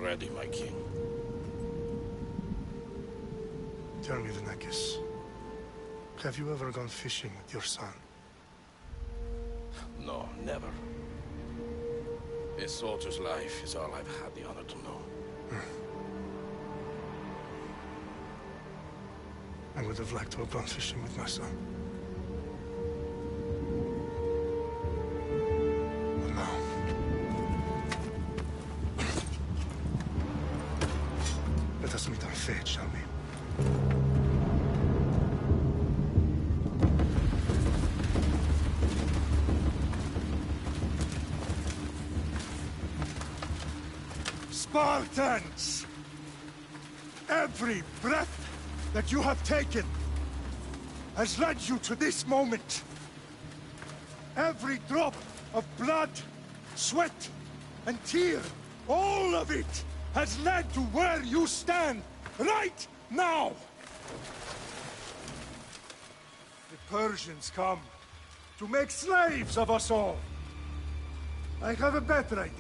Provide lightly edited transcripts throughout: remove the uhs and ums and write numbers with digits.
already, my king. Tell me, Vinakis, have you ever gone fishing with your son? No, never. A soldier's life is all I've had the honor to know. I would have liked to have gone fishing with my son. But no. Let us meet on fate, shall we? Spartans! Every breath that you have taken has led you to this moment. Every drop of blood, sweat, and tear, all of it has led to where you stand right now. The Persians come to make slaves of us all. I have a better idea.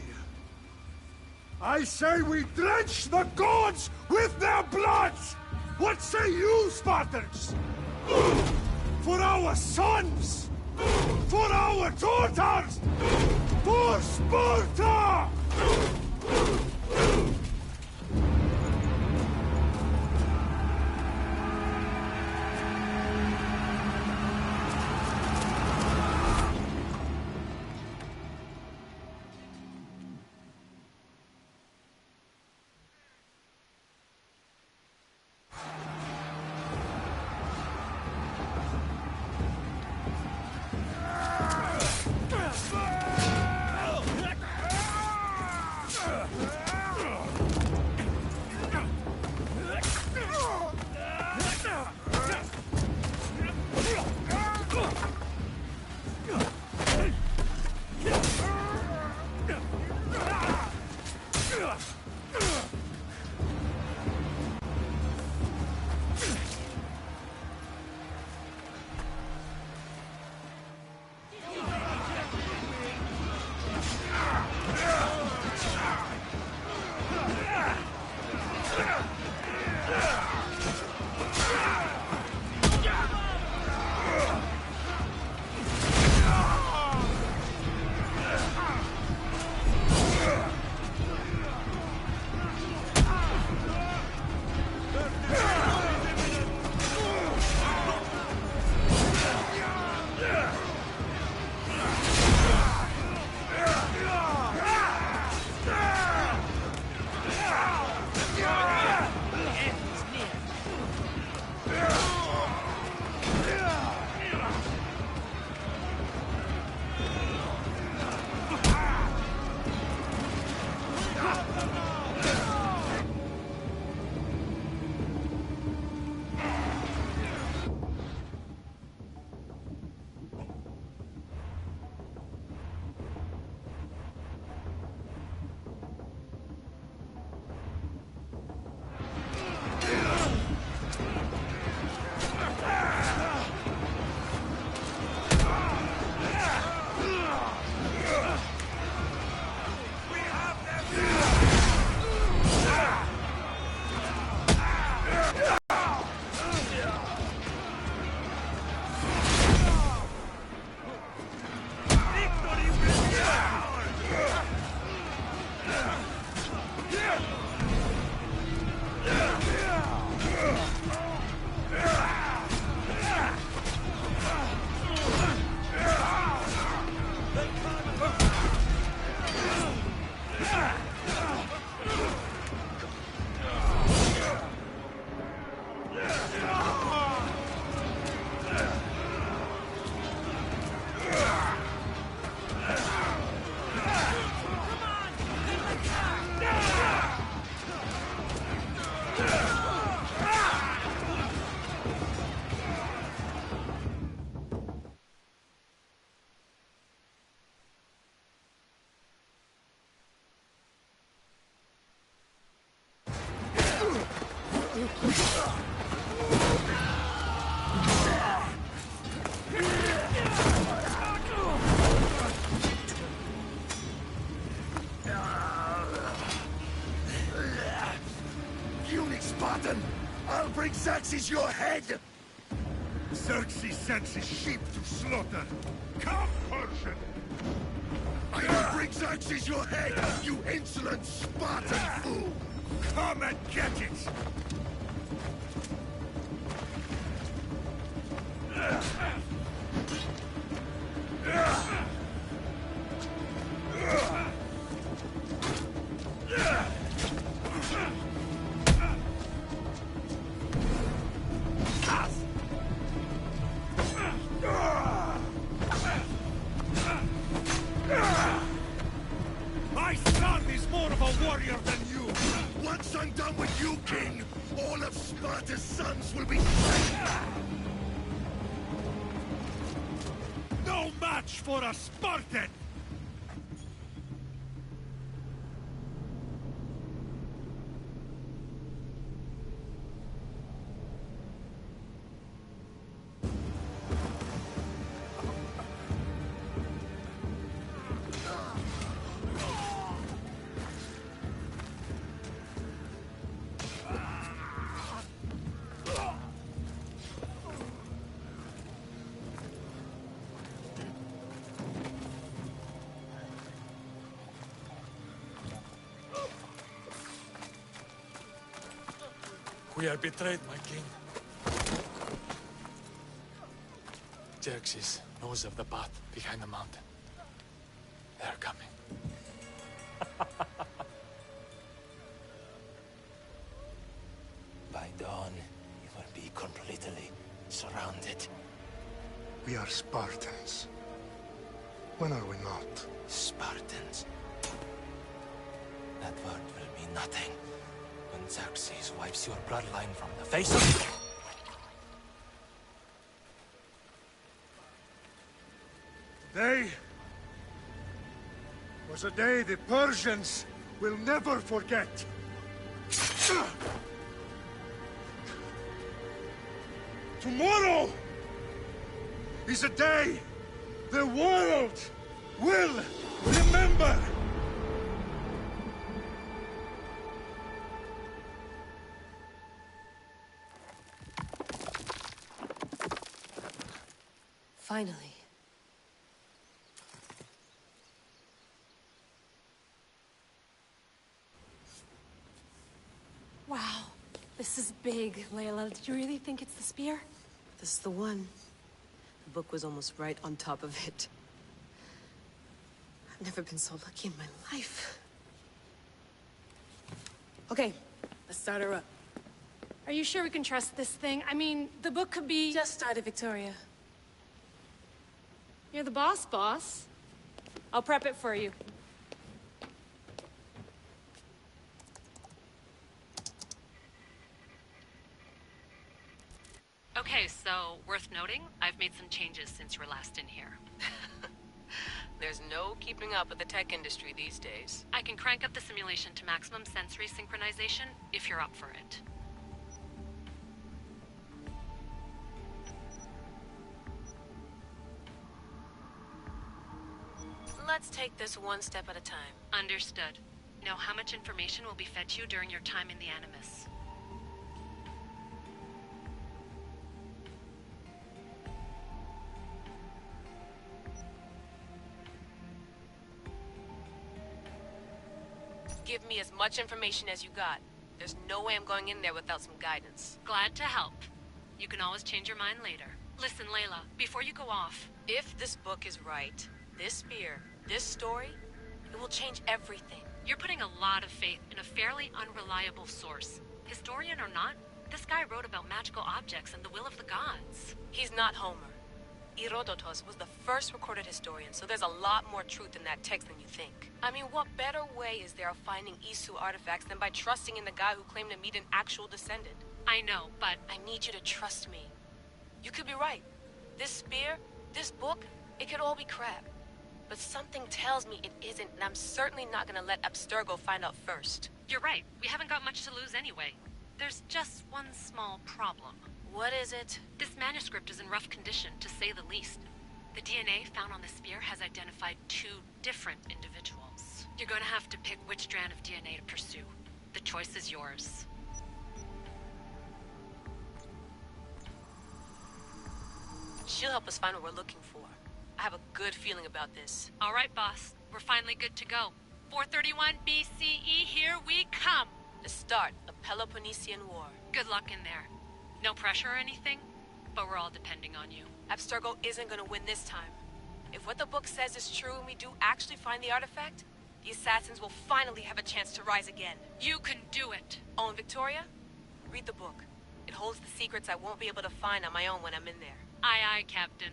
I say we drench the gods with their blood! What say you, Spartans? For our sons! For our daughters! For Sparta! eunuch, Spartan! I'll bring Xerxes your head! Xerxes sends his sheep to slaughter. Come, Persian! I will bring Xerxes your head, you insolent Spartan fool! Come and get it! My son is more of a warrior than you! Once I'm done with you, King, all of Sparta's sons will be slain! No match for a Spartan! We are betrayed, my king. Xerxes knows of the path behind the mountain. They're coming. By dawn, you will be completely surrounded. We are Spartans. When are we not? Spartans. That word will mean nothing when Xerxes wipes your bloodline from the face of... Day was a day the Persians will never forget. Tomorrow is a day the world will remember. Finally. Wow, this is big, Layla. Did you really think it's the spear? This is the one. The book was almost right on top of it. I've never been so lucky in my life. Okay, let's start her up. Are you sure we can trust this thing? I mean, the book could be... Just started, Victoria. You're the boss. I'll prep it for you. Okay, so worth noting, I've made some changes since you were last in here. There's no keeping up with the tech industry these days. I can crank up the simulation to maximum sensory synchronization if you're up for it. Let's take this one step at a time. Understood. Know how much information will be fed to you during your time in the Animus. Give me as much information as you got. There's no way I'm going in there without some guidance. Glad to help. You can always change your mind later. Listen, Layla, before you go off... If this book is right, this spear, this story, it will change everything. You're putting a lot of faith in a fairly unreliable source. Historian or not, this guy wrote about magical objects and the will of the gods. He's not Homer. Herodotus was the first recorded historian, so there's a lot more truth in that text than you think. I mean, what better way is there of finding Isu artifacts than by trusting in the guy who claimed to meet an actual descendant? I know, but... I need you to trust me. You could be right. This spear, this book, it could all be crap. But something tells me it isn't, and I'm certainly not gonna let Abstergo find out first. You're right. We haven't got much to lose anyway. There's just one small problem. What is it? This manuscript is in rough condition, to say the least. The DNA found on the spear has identified 2 different individuals. You're going to have to pick which strand of DNA to pursue. The choice is yours. She'll help us find what we're looking for. I have a good feeling about this. All right, boss. We're finally good to go. 431 BCE, here we come. The start of Peloponnesian War. Good luck in there. No pressure or anything, but we're all depending on you. Abstergo isn't gonna win this time. If what the book says is true and we do actually find the artifact, the assassins will finally have a chance to rise again. You can do it. Oh, and Victoria? Read the book. It holds the secrets I won't be able to find on my own when I'm in there. Aye, aye, Captain.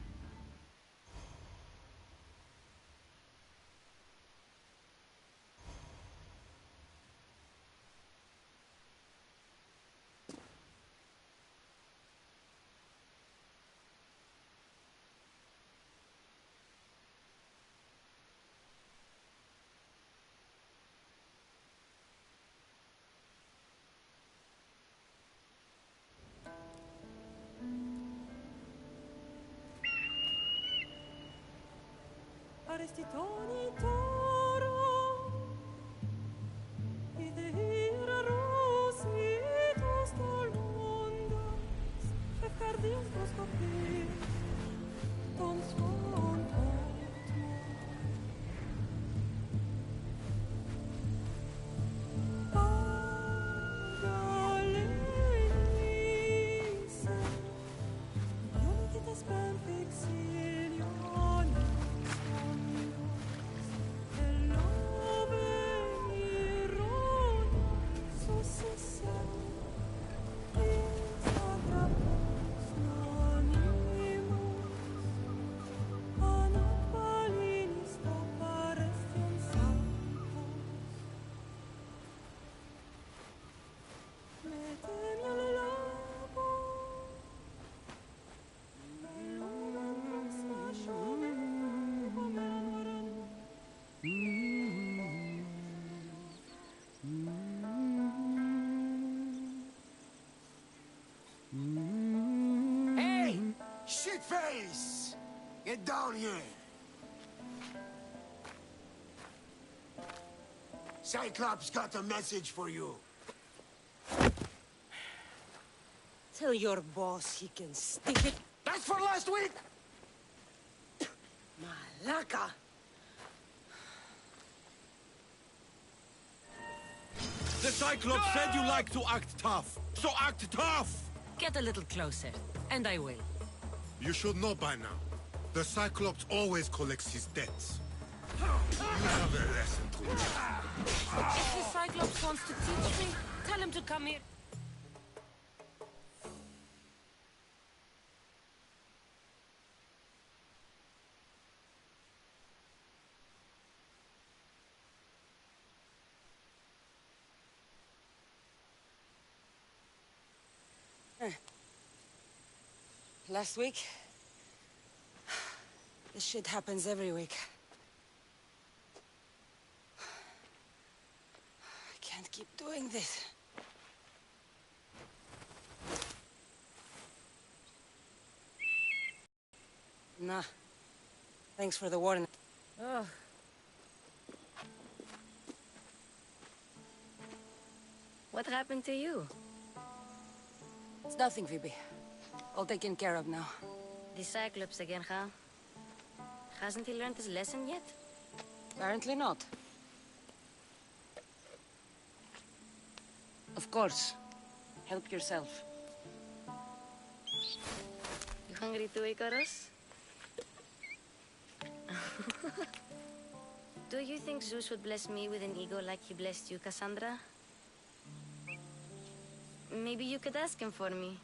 Arrestitoni toro, ide ira rositos tol mundos, fefcardios proscopir, ton suon Pagalenise, Ionikitas perfectionis. Hey! Shitface! Get down here! Cyclops got a message for you. Tell your boss he can stick it. That's for last week! Malaka! The Cyclops said you like to act tough, so act tough! Get a little closer, and I will. You should know by now. The Cyclops always collects his debts. You have a lesson to learn. If the Cyclops wants to teach me, tell him to come here. Last week? This shit happens every week. I can't keep doing this. Nah. Thanks for the warning. Oh. What happened to you? It's nothing, Phoebe. All taken care of now. The Cyclops again, huh? Hasn't he learned his lesson yet? Apparently not. Of course. Help yourself. You hungry too, Icarus? Do you think Zeus would bless me with an ego like he blessed you, Cassandra? Maybe you could ask him for me.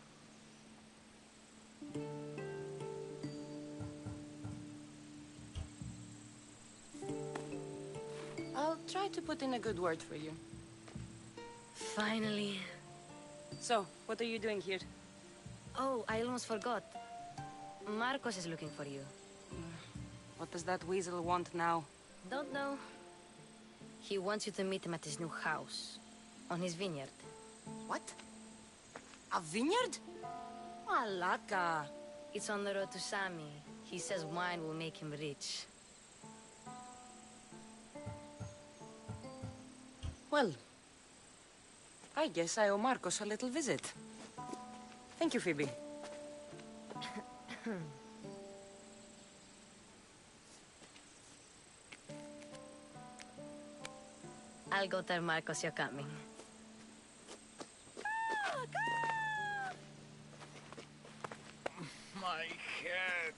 I'll try to put in a good word for you. Finally. So, what are you doing here? Oh, I almost forgot. Marcos is looking for you. What does that weasel want now? Don't know. He wants you to meet him at his new house. On his vineyard. What? A vineyard? Malaka. It's on the road to Sami. He says wine will make him rich. Well, I guess I owe Marcos a little visit. Thank you, Phoebe. I'll go tell Marcos you're coming. My head.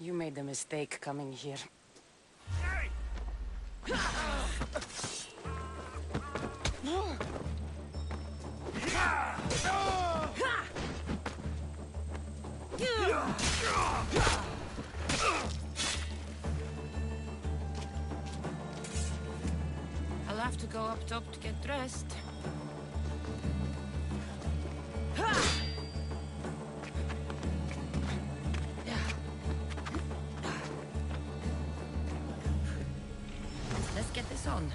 You made a mistake coming here. I'll have to go up top to get dressed. Let's get this on.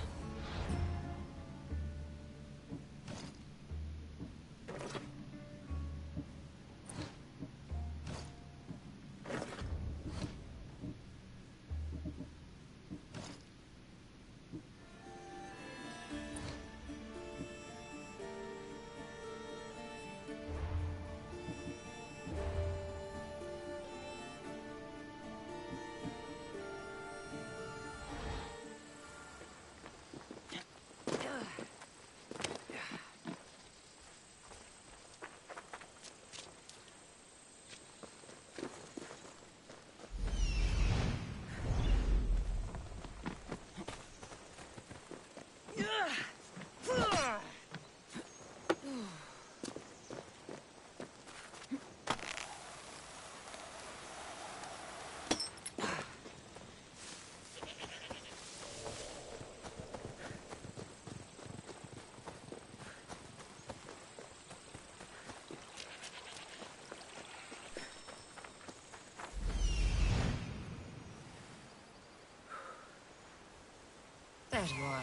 There you are.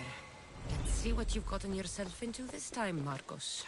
Let's see what you've gotten yourself into this time, Marcos.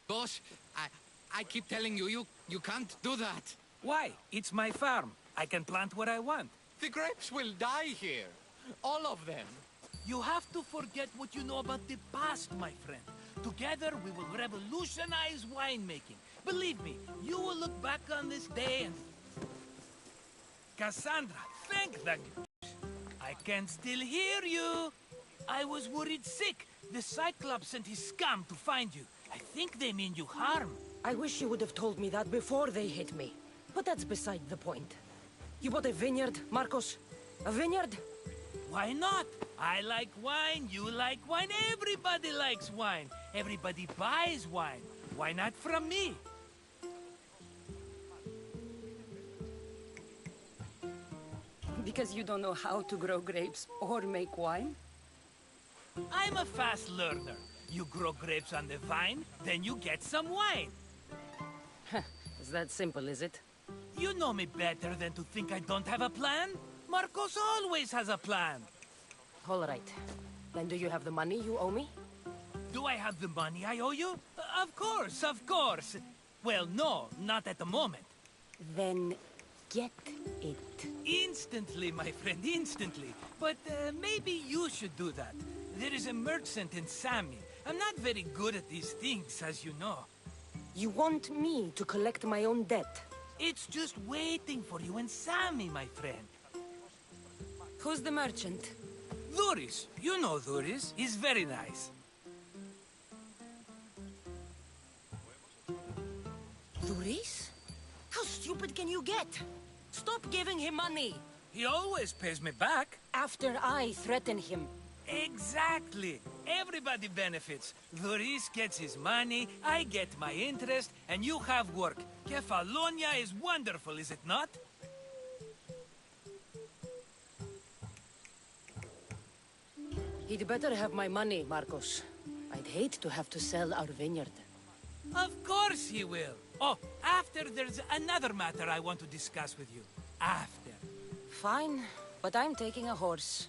Boss, I keep telling you, you can't do that. Why? It's my farm. I can plant what I want. The grapes will die here. All of them. You have to forget what you know about the past, my friend. Together, we will revolutionize winemaking. Believe me, you will look back on this day and... Cassandra, thank the... I can still hear you. I was worried sick. The Cyclops sent his scum to find you. I think they mean you harm. I wish you would have told me that before they hit me. But that's beside the point. You bought a vineyard, Marcos? A vineyard? Why not? I like wine, you like wine, everybody likes wine. Everybody buys wine. Why not from me? Because you don't know how to grow grapes or make wine? I'm a fast learner. You grow grapes on the vine, then you get some wine. It's that simple, is it? You know me better than to think I don't have a plan. Marcos always has a plan. All right. Then do you have the money you owe me? Do I have the money I owe you? Of course, of course. Well, no, not at the moment. Then get it. Instantly, my friend, instantly. But maybe you should do that. There is a merchant in Sami. I'm not very good at these things, as you know. You want me to collect my own debt? It's just waiting for you in Sami, my friend. Who's the merchant? Duris. You know Duris. He's very nice. Duris? How stupid can you get? Stop giving him money! He always pays me back. After I threaten him. Exactly. Everybody benefits. Luis gets his money, I get my interest, and you have work. Kefalonia is wonderful, is it not? He'd better have my money, Marcos. I'd hate to have to sell our vineyard. Of course he will. Oh, after there's another matter I want to discuss with you. After. Fine, but I'm taking a horse.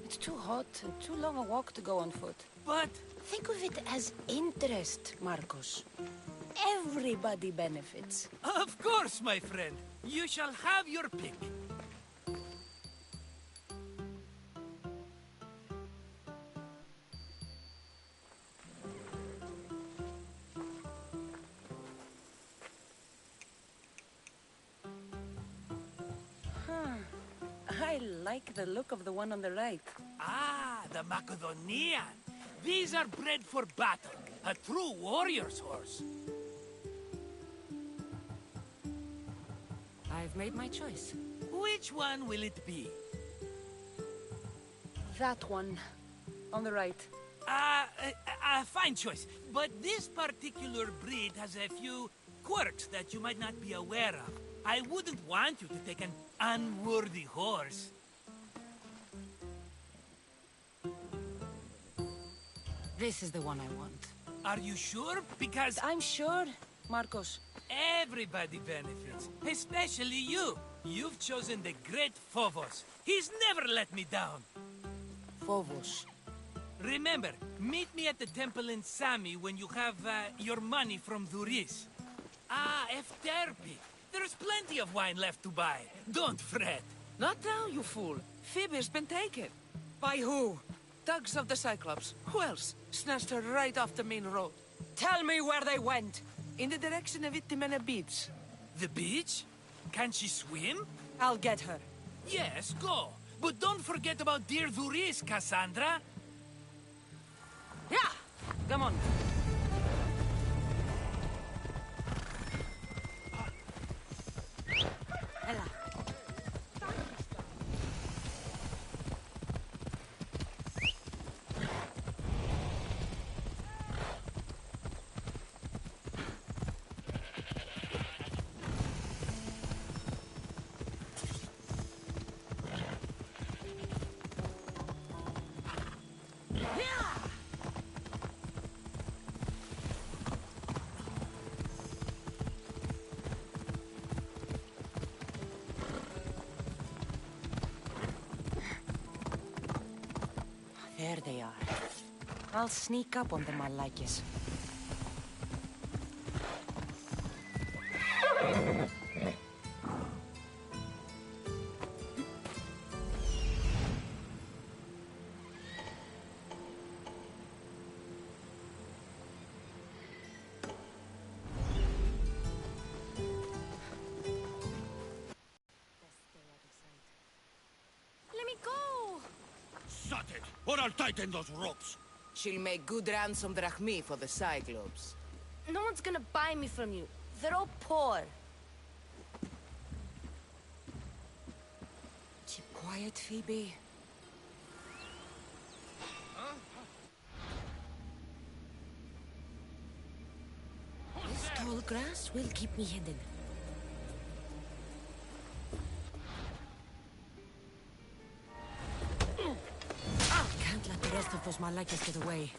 It's too hot and too long a walk to go on foot. But... think of it as interest, Marcos. Everybody benefits. Of course, my friend. You shall have your pick. I like the look of the one on the right. Ah, the Macedonian. These are bred for battle. A true warrior's horse. I've made my choice. Which one will it be? That one. On the right. Fine choice. But this particular breed has a few quirks that you might not be aware of. I wouldn't want you to take an unworthy horse. This is the one I want. Are you sure? Because... I'm sure, Marcos. Everybody benefits, especially you. You've chosen the great Phobos. He's never let me down. Phobos. Remember, meet me at the temple in Sami when you have your money from Duris. Ah, Efterpi. There's plenty of wine left to buy. Don't fret. Not now, you fool. Phoebe's been taken. By who? Thugs of the Cyclops. Who else? Snatched her right off the main road. Tell me where they went. In the direction of Itimena Beach. The beach? Can she swim? I'll get her. Yes, go. But don't forget about dear Duris, Cassandra. Yeah! Come on. Ella. There they are. I'll sneak up on them, Malakis. Let me go! Shut it, or I'll tighten those ropes. She'll make good ransom drachmi for the Cyclops. No one's gonna buy me from you. They're all poor. Keep quiet, Phoebe. This tall grass will keep me hidden. Can't let the rest of those Malakas get away.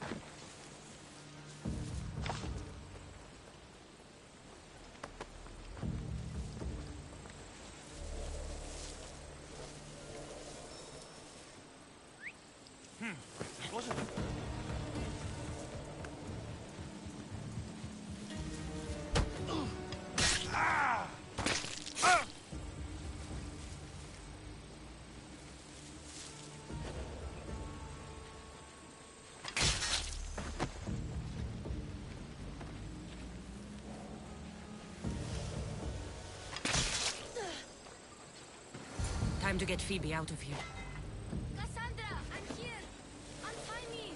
Wasn't it? Time to get Phoebe out of here. Cassandra, I'm here! Untie me!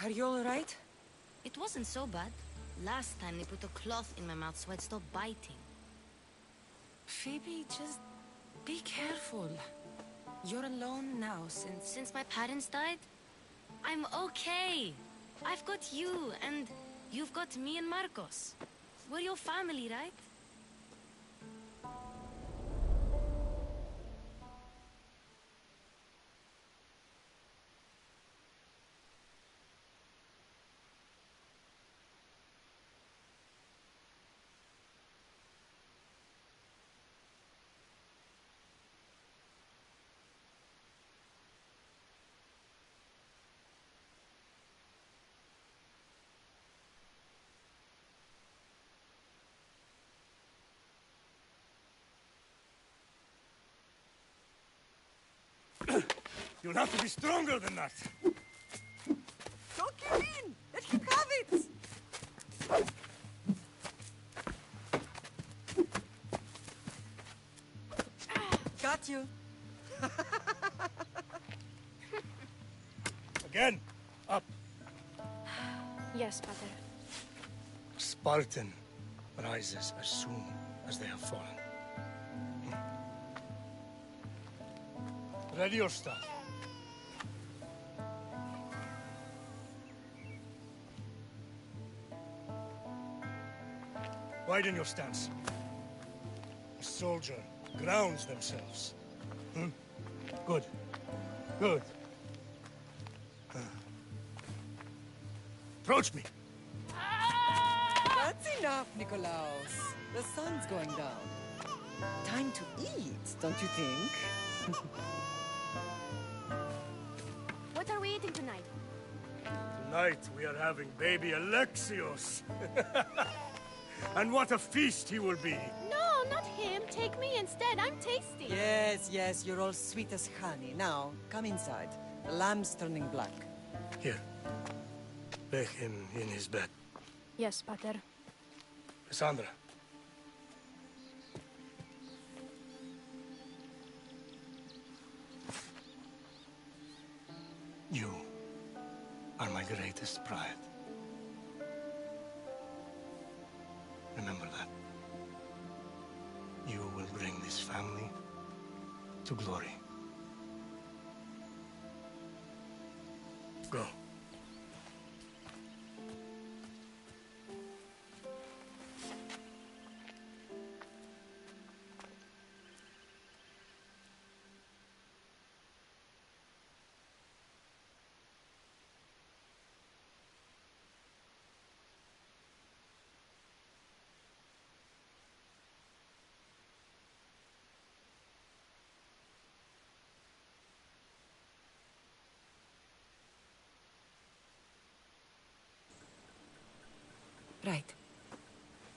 Are you all right? It wasn't so bad. Last time they put a cloth in my mouth so I'd stop biting. Phoebe, just be careful. You're alone now Since my parents died? I'm okay. I've got you, and you've got me and Marcos. We're your family, right? You'll have to be stronger than that. Don't give in! Let him have it! Got you. Again, up. Yes, Pater. Spartan rises as soon as they have fallen. Ready your staff. Widen your stance. A soldier grounds themselves. Good. Good. Approach me. That's enough, Nikolaos. The sun's going down. Time to eat, don't you think? What are we eating tonight? Tonight we are having baby Alexios. And what a feast he will be. No, not him. Take me instead. I'm tasty. Yes, yes, you're all sweet as honey. Now, come inside. The lamb's turning black. Here. Lay him in his bed. Yes, Pater. Cassandra. You are my greatest pride. Remember that. You will bring this family to glory. Go. Right.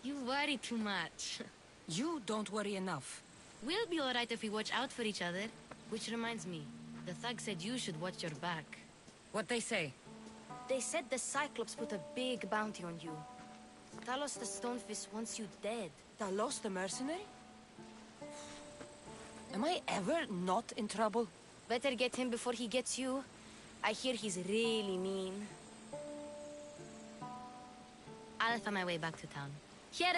You worry too much. You don't worry enough. We'll be alright if we watch out for each other. Which reminds me, the thug said you should watch your back. What they say? They said the Cyclops put a big bounty on you. Talos the Stonefist wants you dead. Talos the mercenary? Am I ever not in trouble? Better get him before he gets you. I hear he's really mean. I'll find my way back to town. Here!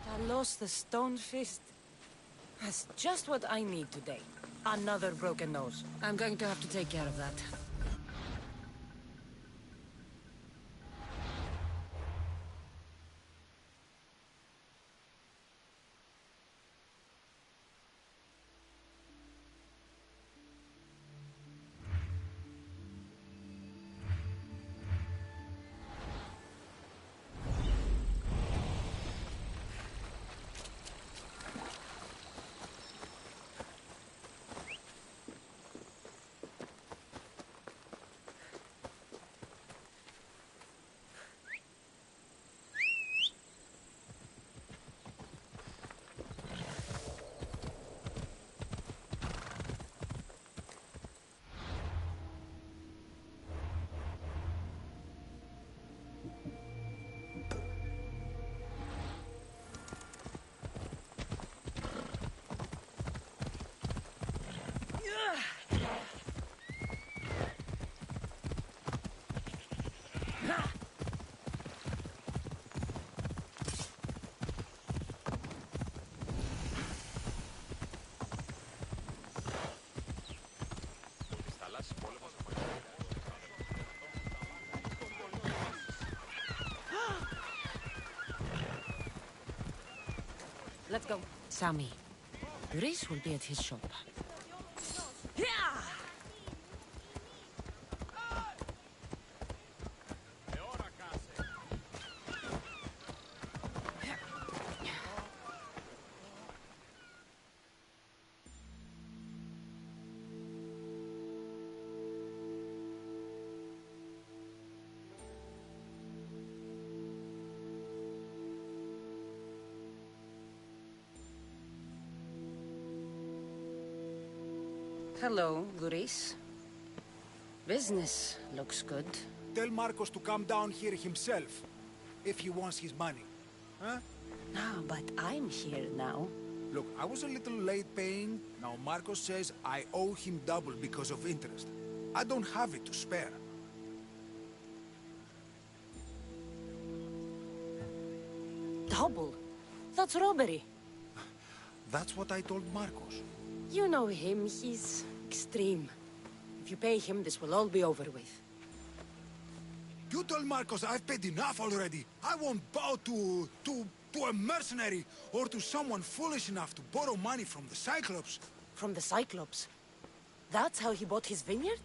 Talos the Stonefist. That's just what I need today. Another broken nose. I'm going to have to take care of that. let's go. Sammy, Reese will be at his shop. Yeah! Hello, Luis. Business looks good. Tell Marcos to come down here himself, if he wants his money. Huh? No, but I'm here now. Look, I was a little late paying. Now Marcos says I owe him double because of interest. I don't have it to spare. Double? That's robbery. That's what I told Marcos. You know him, he's extreme. If you pay him, this will all be over with. You told Marcos I've paid enough already. I won't bow to a mercenary or to someone foolish enough to borrow money from the Cyclops. From the Cyclops? That's how he bought his vineyard?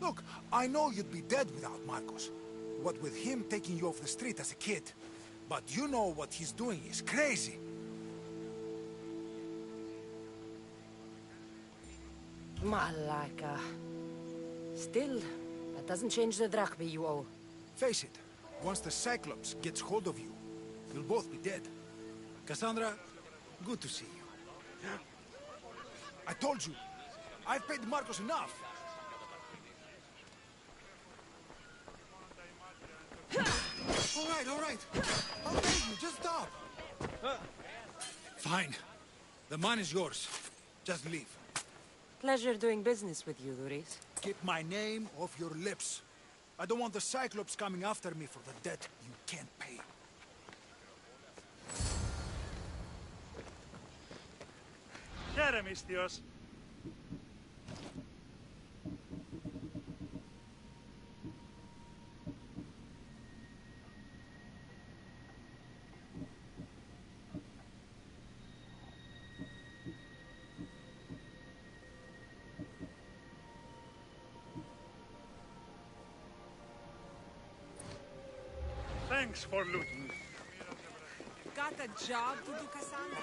Look, I know you'd be dead without Marcos. What with him taking you off the street as a kid. But you know what he's doing is crazy. Malaka. Still, that doesn't change the drachma you owe. Face it, once the Cyclops gets hold of you, you'll both be dead. Cassandra, good to see you. I told you, I've paid Marcos enough. All right. I'll pay you, just stop. Fine. The money's yours. Just leave. Pleasure doing business with you, Luis. Keep my name off your lips. I don't want the Cyclops coming after me for the debt you can't pay. Jeremistios. Thanks for looting. Got a job to do, Cassandra?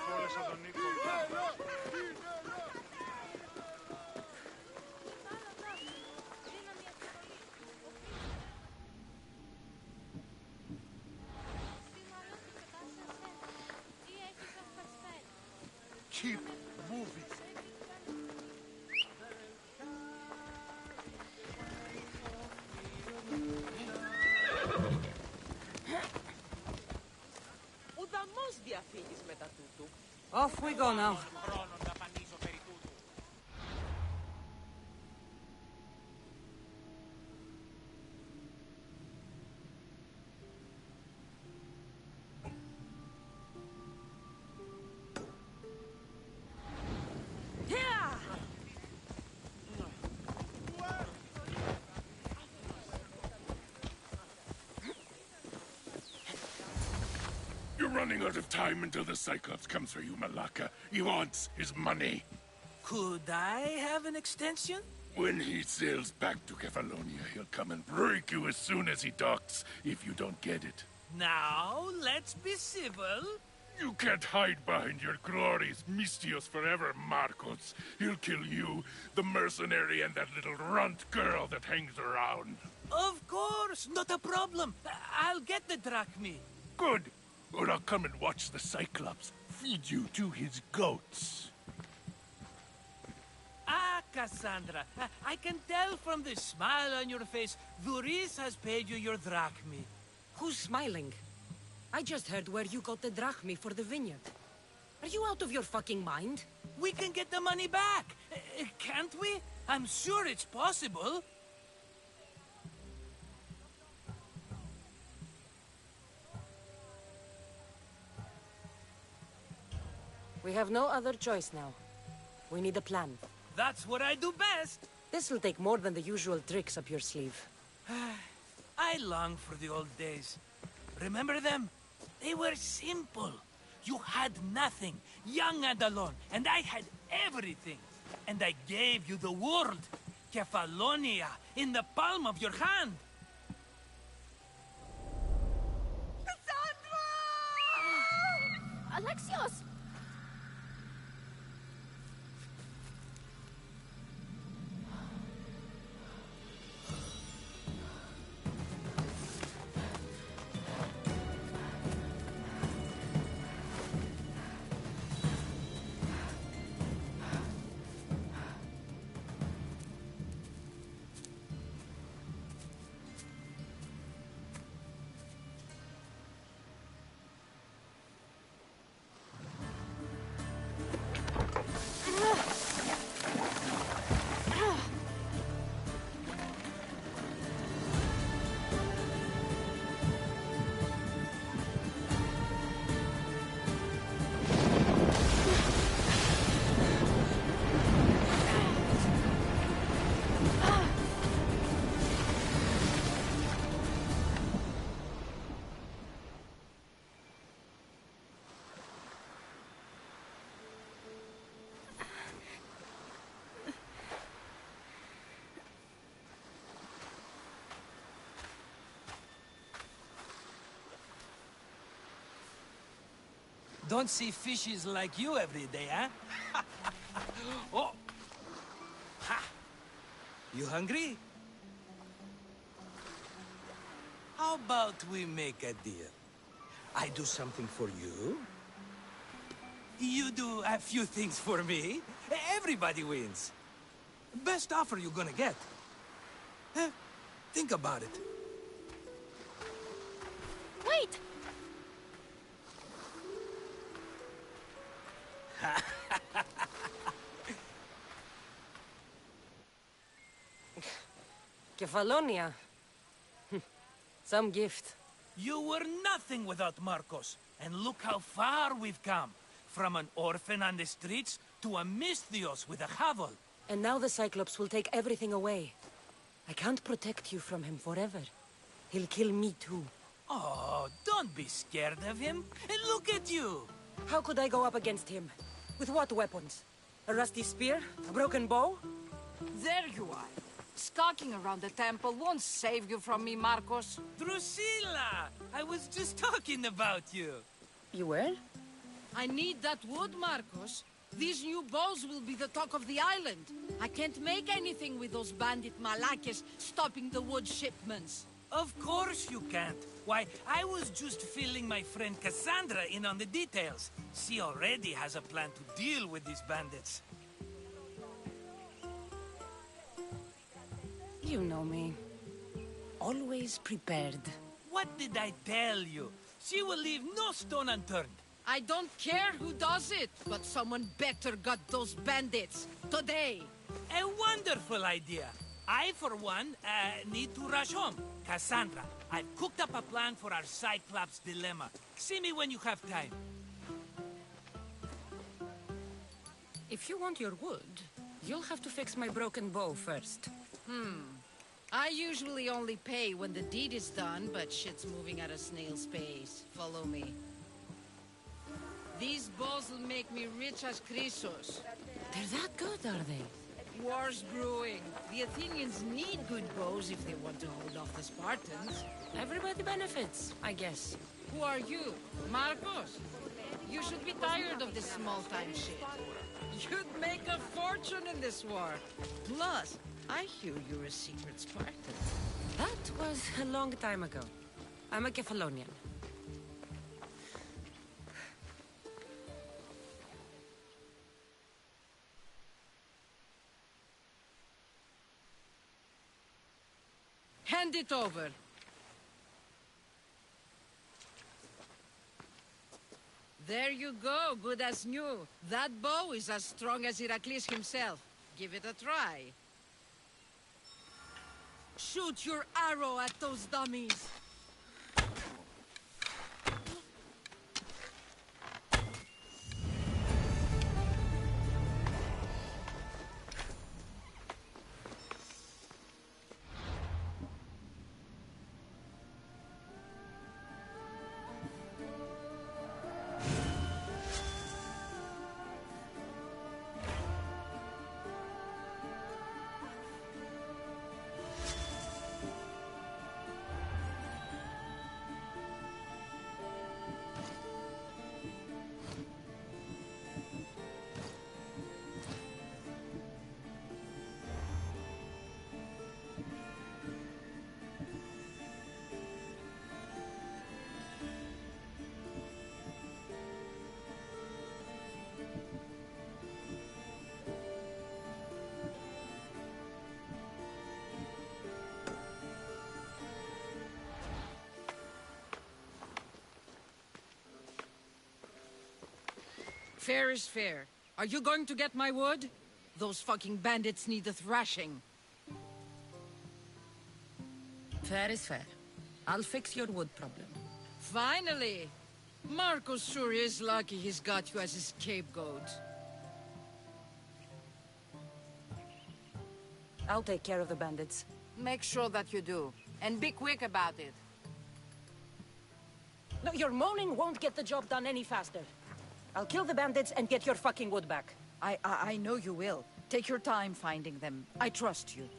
Keep moving. Off we go now. You're running out of time until the Cyclops comes for you, Malaka. He wants his money. Could I have an extension? When he sails back to Kefalonia, he'll come and break you as soon as he docks, if you don't get it. Now, let's be civil. You can't hide behind your glorious Mistios forever, Marcos. He'll kill you, the mercenary, and that little runt girl that hangs around. Of course, not a problem. I'll get the drachmi. Good. Or I'll come and watch the Cyclops feed you to his goats. Ah, Cassandra, I can tell from the smile on your face, Duris has paid you your drachmi. Who's smiling? I just heard where you got the drachmi for the vineyard. Are you out of your fucking mind? We can get the money back, can't we? I'm sure it's possible. We have no other choice now. We need a plan. That's what I do best. This will take more than the usual tricks up your sleeve. I long for the old days. Remember them? They were simple. You had nothing, young and alone, and I had everything. And I gave you the world, Kefalonia, in the palm of your hand. Alexios! Don't see fishes like you every day, huh? Oh! Ha! You hungry? How about we make a deal? I do something for you. You do a few things for me. Everybody wins. Best offer you're gonna get. Think about it. Wait! Kefalonia. Some gift. You were nothing without Marcos. And look how far we've come. From an orphan on the streets to a Misthios with a hovel. And now the Cyclops will take everything away. I can't protect you from him forever. He'll kill me too. Oh, don't be scared of him. And look at you. How could I go up against him? With what weapons? A rusty spear? A broken bow? There you are. Skulking around the temple won't save you from me, Marcos. Drusilla! I was just talking about you. You were? I need that wood, Marcos. These new bows will be the talk of the island. I can't make anything with those bandit malakes stopping the wood shipments. Of course you can't. Why, I was just filling my friend Cassandra in on the details. She already has a plan to deal with these bandits. You know me. Always prepared. What did I tell you? She will leave no stone unturned. I don't care who does it, but someone better got those bandits. Today. A wonderful idea. I, for one, need to rush home. Cassandra, I've cooked up a plan for our Cyclops dilemma. See me when you have time. If you want your wood, you'll have to fix my broken bow first. I usually only pay when the deed is done, but shit's moving at a snail's pace. Follow me. These bows will make me rich as Chrysos. They're that good, are they? War's brewing. The Athenians need good bows if they want to hold off the Spartans. Everybody benefits, I guess. Who are you? Marcos? You should be tired of this small-time shit. You'd make a fortune in this war. Plus, I hear you're a secret Spartan. That was a long time ago. I'm a Kefalonian. Hand it over. There you go, good as new. That bow is as strong as Heracles himself. Give it a try. Shoot your arrow at those dummies. Fair is fair. Are you going to get my wood? Those fucking bandits need a thrashing. Fair is fair. I'll fix your wood problem. Finally! Marcos sure is lucky he's got you as his scapegoat. I'll take care of the bandits. Make sure that you do. And be quick about it. No, your moaning won't get the job done any faster. I'll kill the bandits and get your fucking wood back. I know you will. Take your time finding them. I trust you.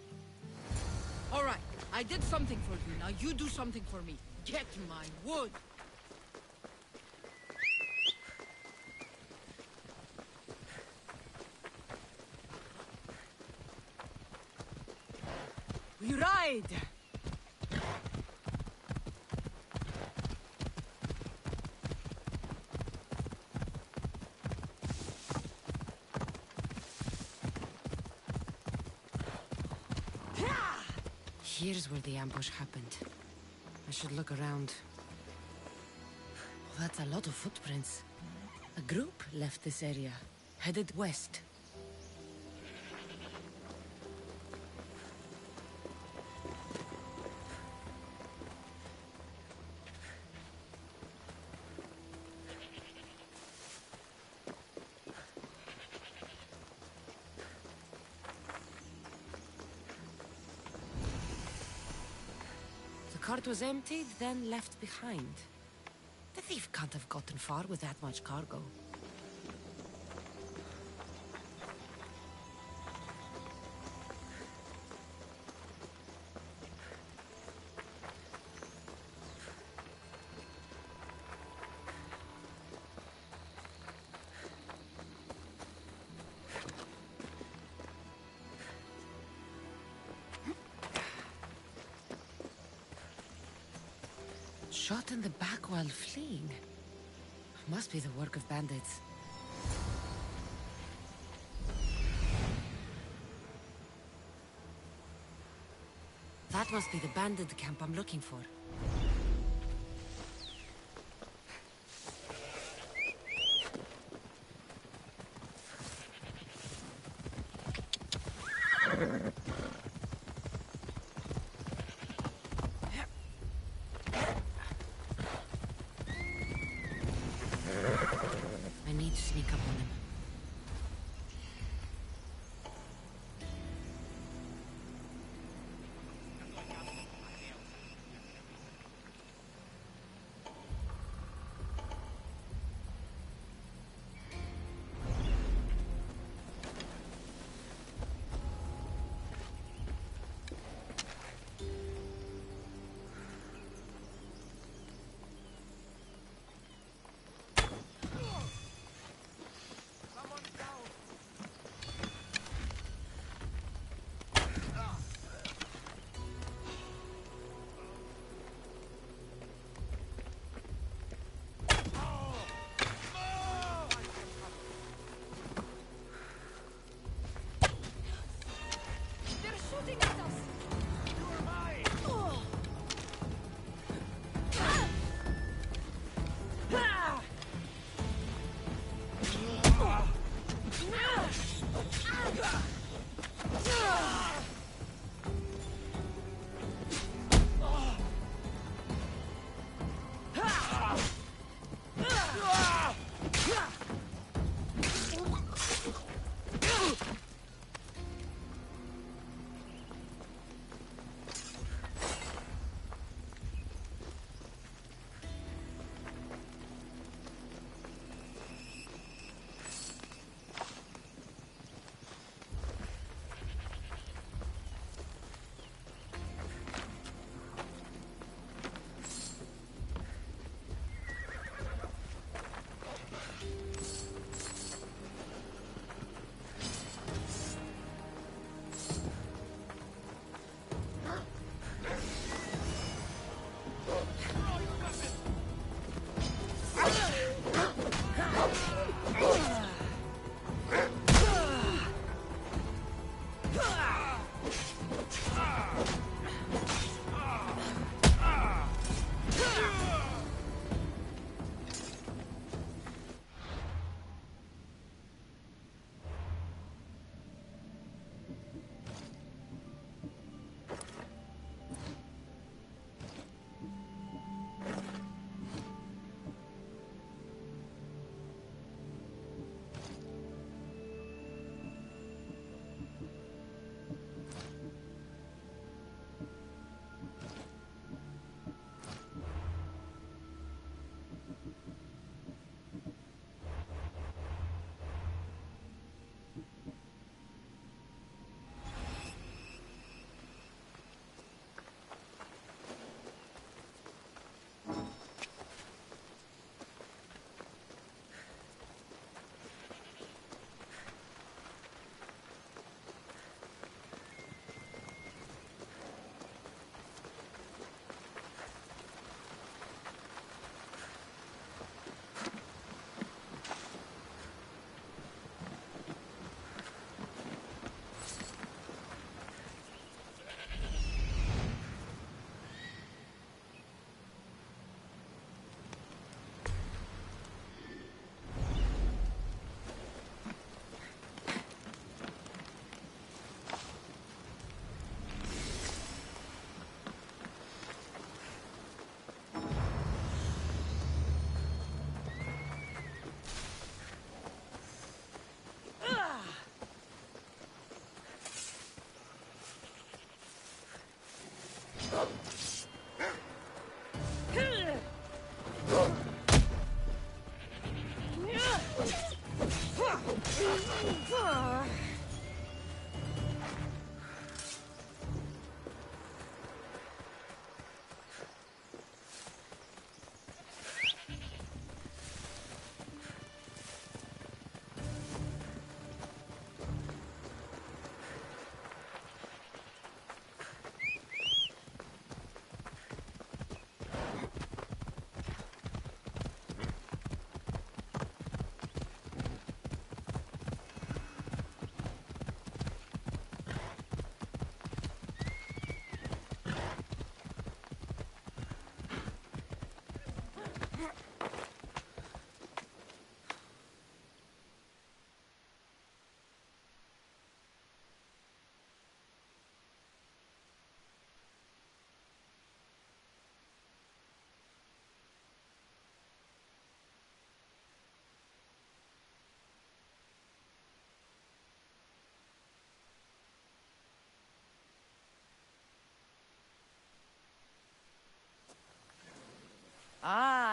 All right, I did something for you. Now you do something for me. Get my wood. We ride! Here's where the ambush happened. I should look around. Oh, that's a lot of footprints. A group left this area, headed west. The cart was emptied, then left behind. The thief can't have gotten far with that much cargo. Shot in the back while fleeing. Must be the work of bandits. That must be the bandit camp I'm looking for. I need to sneak up on them.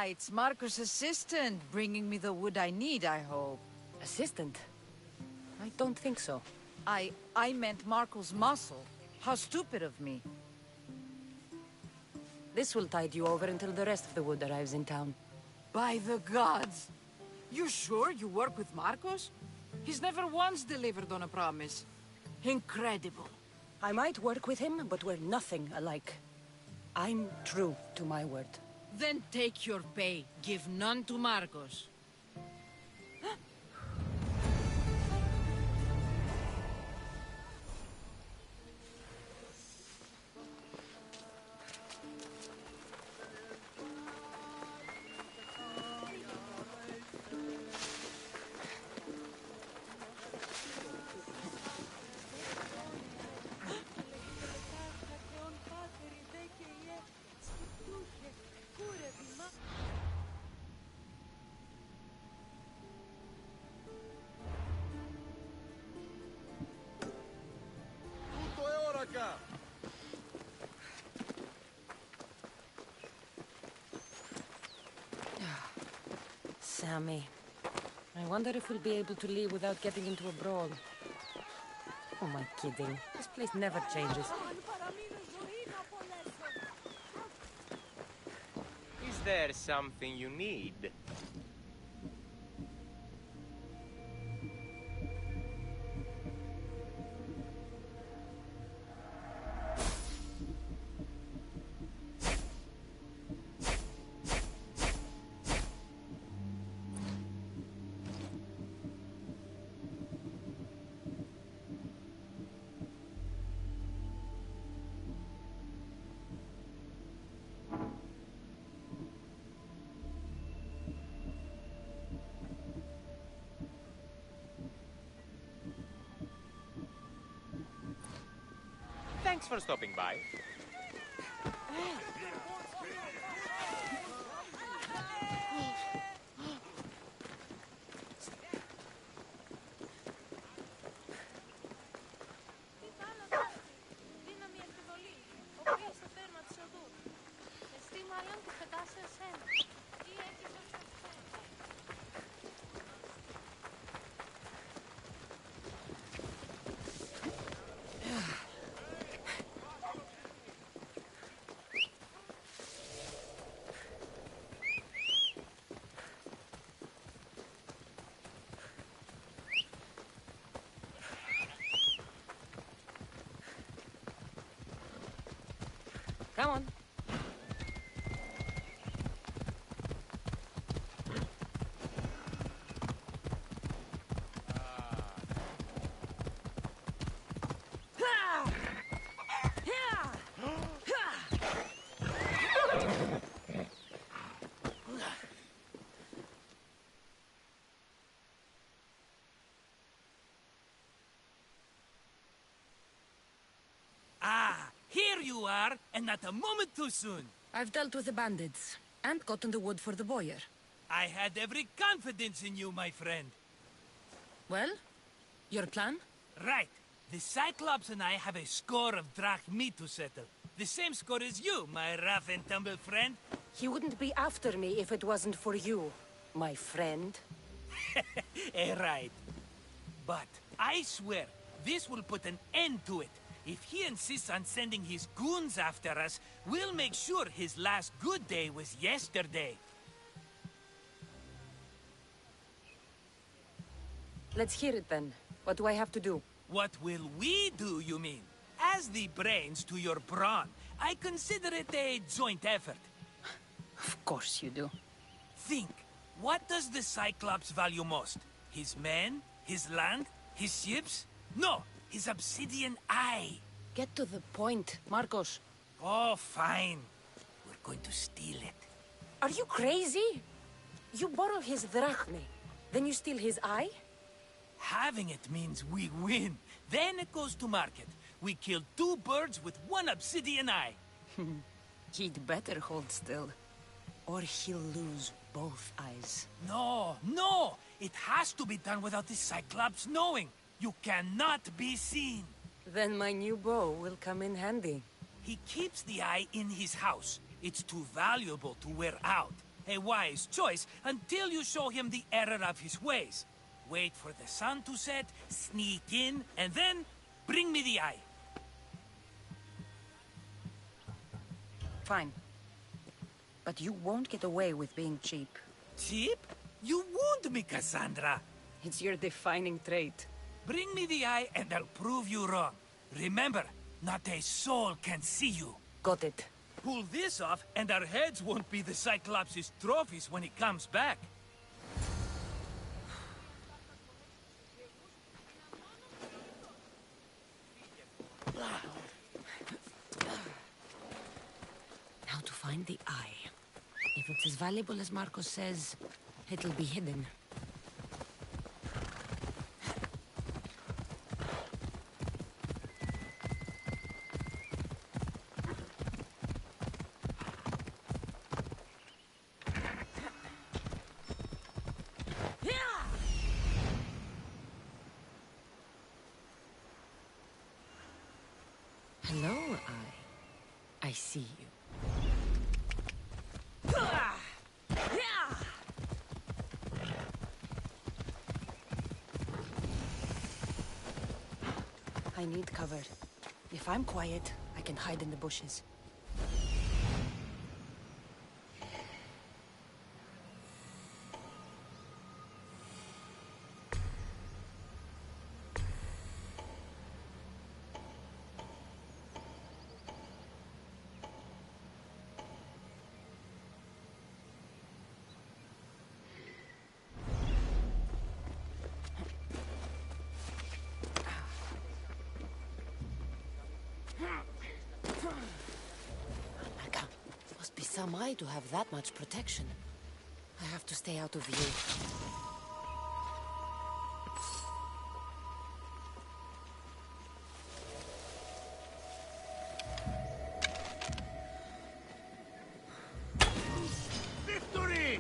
it's Marcos' assistant bringing me the wood I need, I hope. Assistant? I don't think so. I meant Marcos' muscle. How stupid of me. This will tide you over until the rest of the wood arrives in town. By the gods! You sure you work with Marcos? He's never once delivered on a promise. Incredible. I might work with him, but we're nothing alike. I'm true to my word. Then take your pay. Give none to Marcos. Sammy. I wonder if we'll be able to leave without getting into a brawl. Oh, am I kidding? This place never changes. Is there something you need? Thanks for stopping by. Come on. Here you are, and not a moment too soon. I've dealt with the bandits, and gotten the wood for the boiler. I had every confidence in you, my friend. Well, your plan? Right. The Cyclops and I have a score of drachmi to settle. The same score as you, my rough and tumble friend. He wouldn't be after me if it wasn't for you, my friend. Right. But I swear, this will put an end to it. If he insists on sending his goons after us, we'll make sure his last good day was yesterday. Let's hear it then. What do I have to do? What will we do, you mean? As the brains to your brawn, I consider it a joint effort. Of course you do. Think, what does the Cyclops value most? His men? His land? His ships? No, his obsidian eye. Get to the point, Marcos. Oh, fine. We're going to steal it. Are you crazy? You borrow his drachmi, then you steal his eye? Having it means we win. Then it goes to market. We kill 2 birds with 1 obsidian eye. He'd better hold still, or he'll lose both eyes. No, no! It has to be done without the Cyclops knowing. You cannot be seen. Then my new bow will come in handy. He keeps the eye in his house. It's too valuable to wear out. a wise choice until you show him the error of his ways. Wait for the sun to set, sneak in, and then bring me the eye. Fine. But you won't get away with being cheap. Cheap? You wound me, Cassandra. It's your defining trait. Bring me the eye and I'll prove you wrong. Remember, not a soul can see you. Got it. Pull this off and our heads won't be the Cyclops' trophies when he comes back. Now to find the eye. If it's as valuable as Marcos says, it'll be hidden. Hello, Eye. I see you. I need cover. If I'm quiet, I can hide in the bushes. Must be some eye to have that much protection. I have to stay out of view. Victory!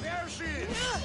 There she is!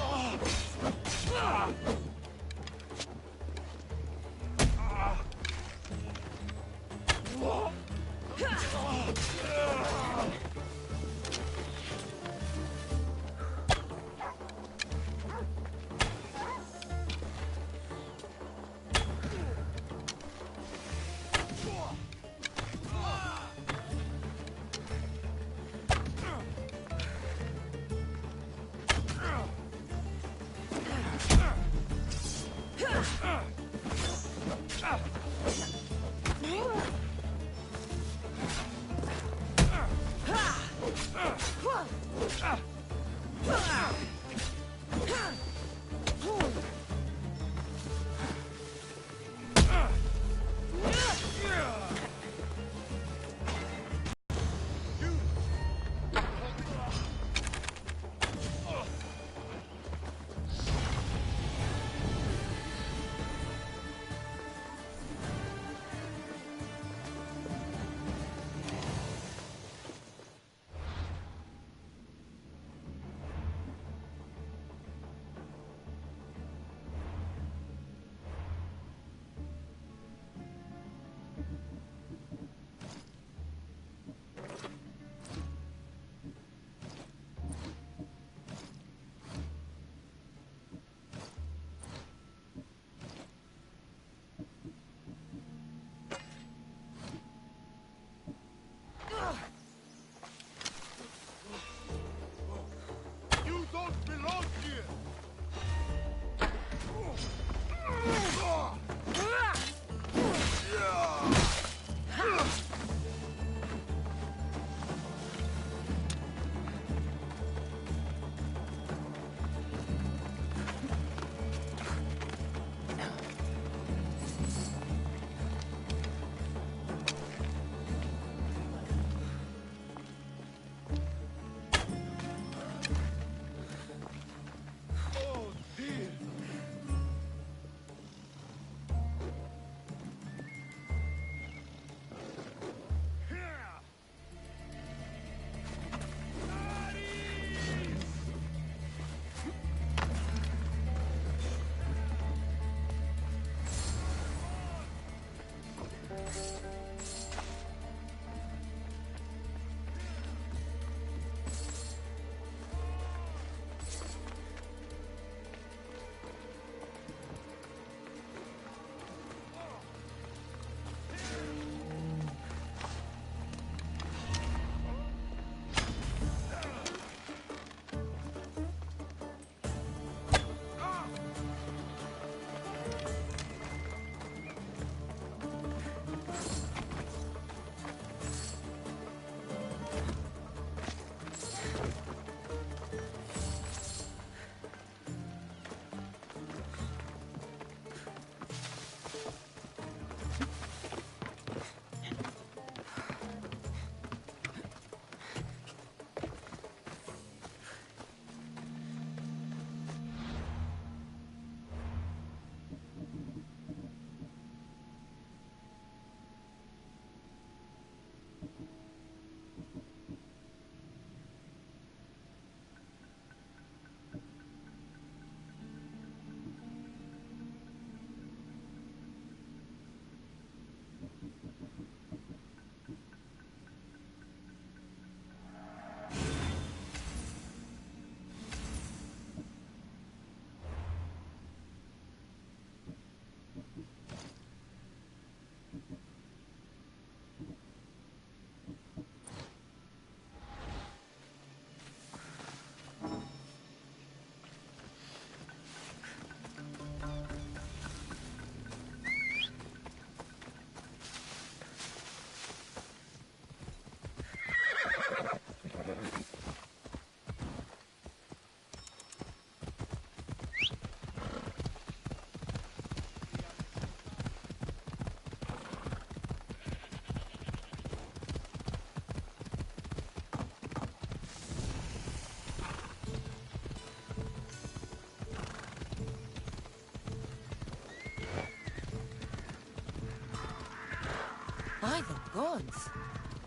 gods.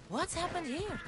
What's happened here?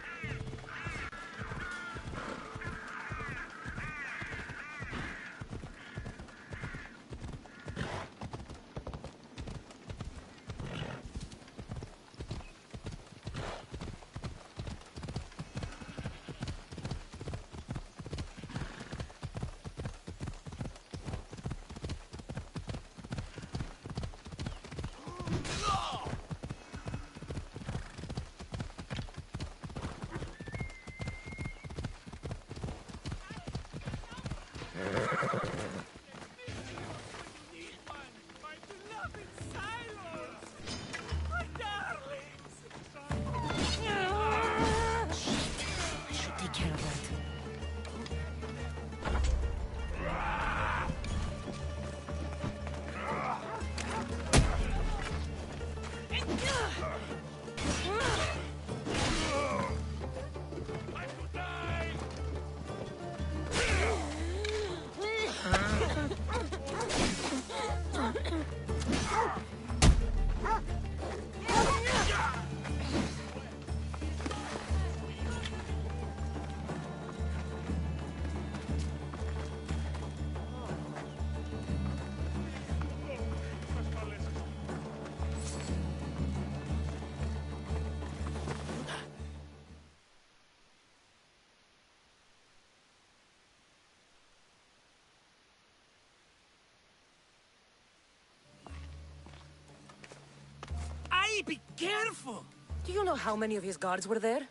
Be careful! Do you know how many of his guards were there?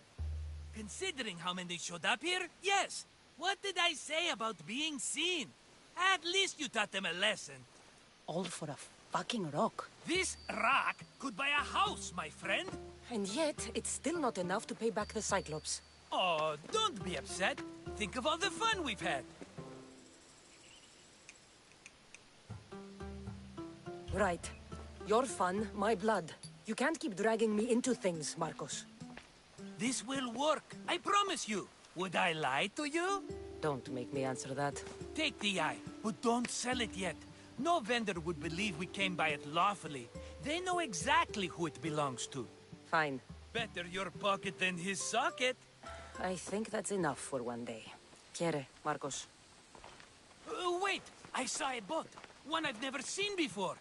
Considering how many showed up here, yes. What did I say about being seen? At least you taught them a lesson. All for a fucking rock. This rock could buy a house, my friend. And yet, it's still not enough to pay back the Cyclops. Oh, don't be upset. Think of all the fun we've had. Right. Your fun, my blood. You can't keep dragging me into things, Marcos. This will work. I promise you. Would I lie to you? Don't make me answer that. Take the eye, but don't sell it yet. No vendor would believe we came by it lawfully. They know exactly who it belongs to. Fine. Better your pocket than his socket. I think that's enough for one day. Quiere, Marcos. Wait! I saw a boat. One I've never seen before.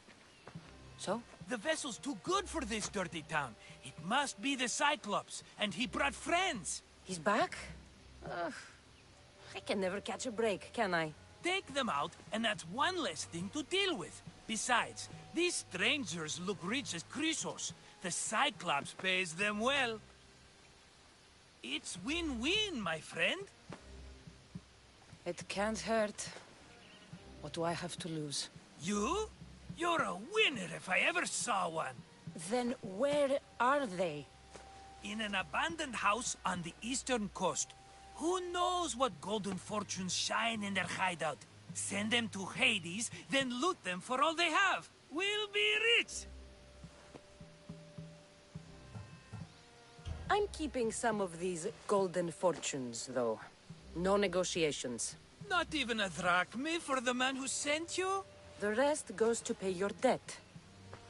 So? The vessel's too good for this dirty town. It must be the Cyclops, and he brought friends. He's back? I can never catch a break, can I? Take them out, and that's one less thing to deal with. Besides, these strangers look rich as Chrysos. The Cyclops pays them well. It's win-win, my friend. It can't hurt. What do I have to lose? You? You're a winner if I ever saw one. Then where are they? In an abandoned house on the eastern coast. Who knows what golden fortunes shine in their hideout? Send them to Hades, then loot them for all they have. We'll be rich! I'm keeping some of these golden fortunes, though. No negotiations. Not even a drachme for the man who sent you? The rest goes to pay your debt.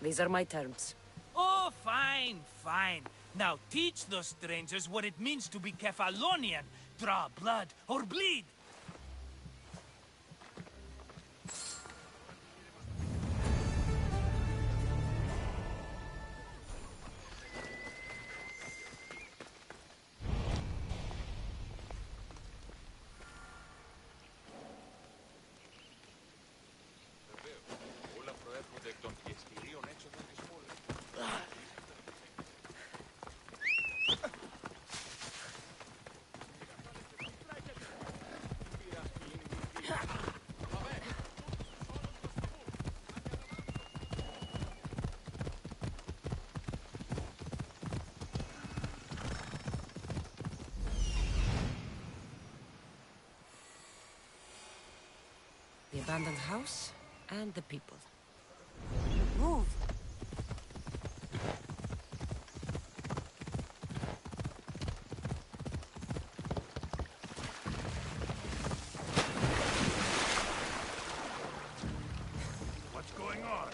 These are my terms. Oh, fine, fine. Now teach those strangers what it means to be Kefalonian. Draw blood or bleed. The abandoned house and the people. Move! What's going on?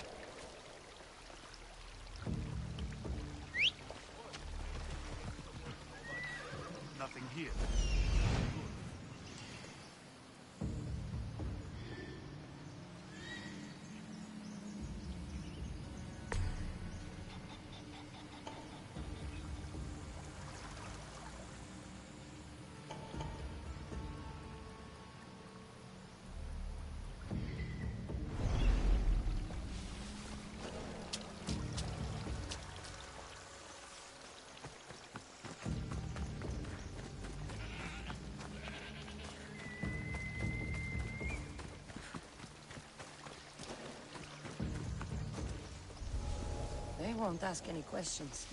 won't ask any questions.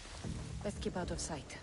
Best keep out of sight.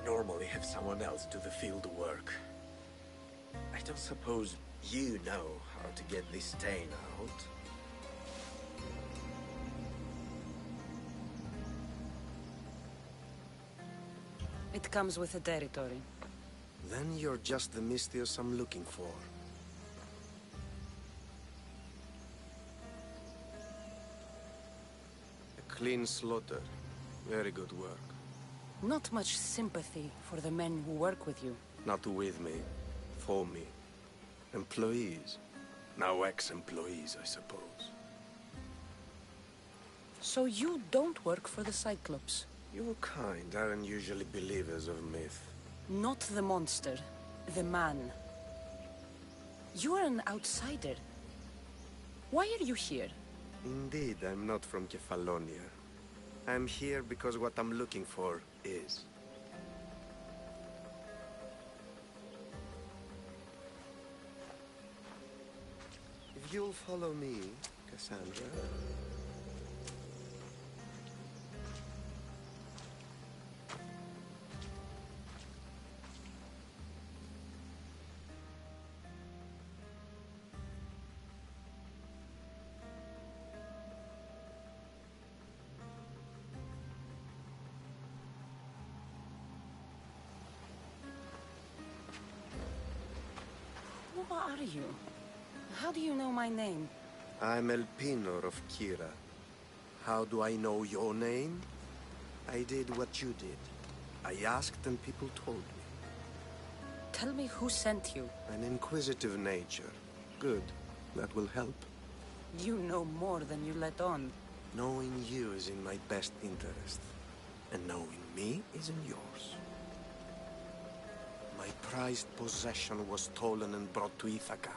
Normally have someone else do the field work. I don't suppose you know how to get this stain out. It comes with the territory. Then you're just the Mystios I'm looking for. A clean slaughter. Very good work. Not much sympathy for the men who work with you. Not with me. For me. Employees. Now ex-employees, I suppose. So you don't work for the Cyclops? Your kind aren't usually believers of myth. Not the monster. The man. You are an outsider. Why are you here? Indeed, I'm not from Kefalonia. I'm here because what I'm looking for is. If you'll follow me, Cassandra... Who are you? How do you know my name? I'm El Pinor of Kira. How do I know your name? I did what you did. I asked and people told me. Tell me who sent you. An inquisitive nature. Good. That will help. You know more than you let on. Knowing you is in my best interest. And knowing me is in yours. My prized possession was stolen and brought to Ithaca.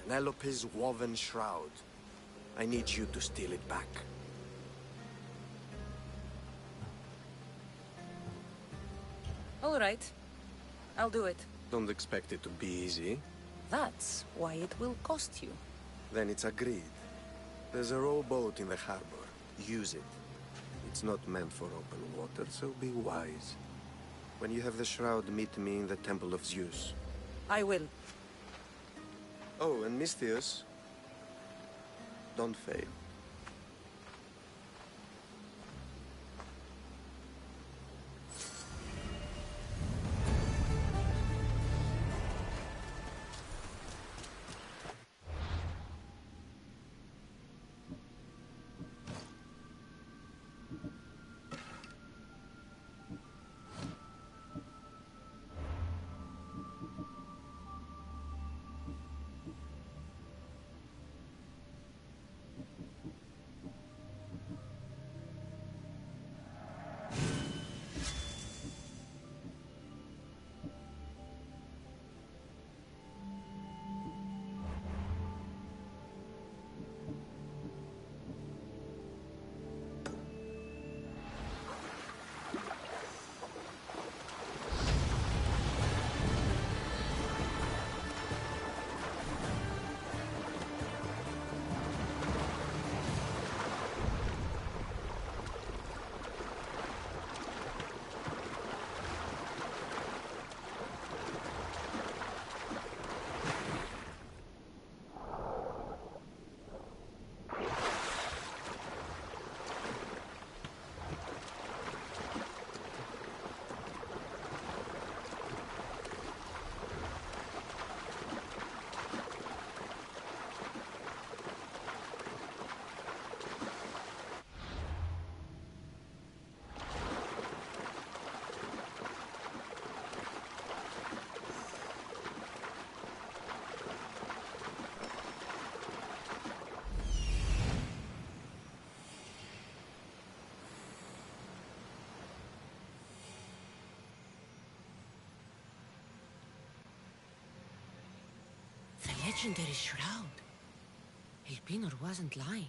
Penelope's woven shroud. I need you to steal it back. All right. I'll do it. Don't expect it to be easy. That's why it will cost you. Then it's agreed. There's a rowboat in the harbor. Use it. It's not meant for open water, so be wise. When you have the shroud, meet me in the Temple of Zeus. I will. Oh, and Mystios, don't fail. legendary shroud. Elpinor wasn't lying.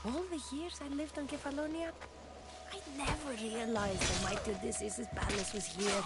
All the years I lived on Kefalonia, I never realized the mighty Odysseus' palace was here.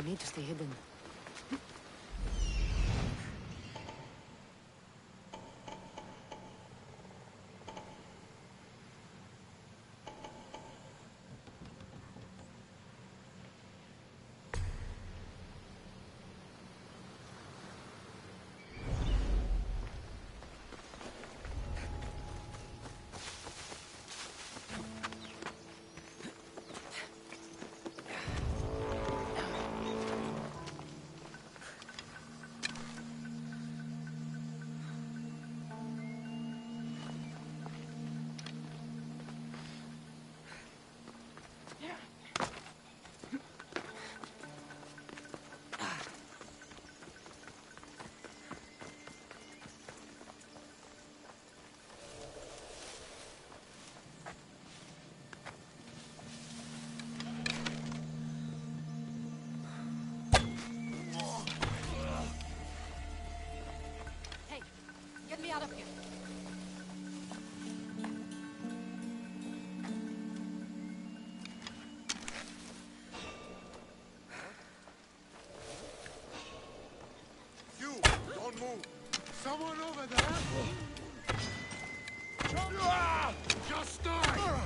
need to stay hidden. Get me out of here. You, don't move. Someone over there? Just die!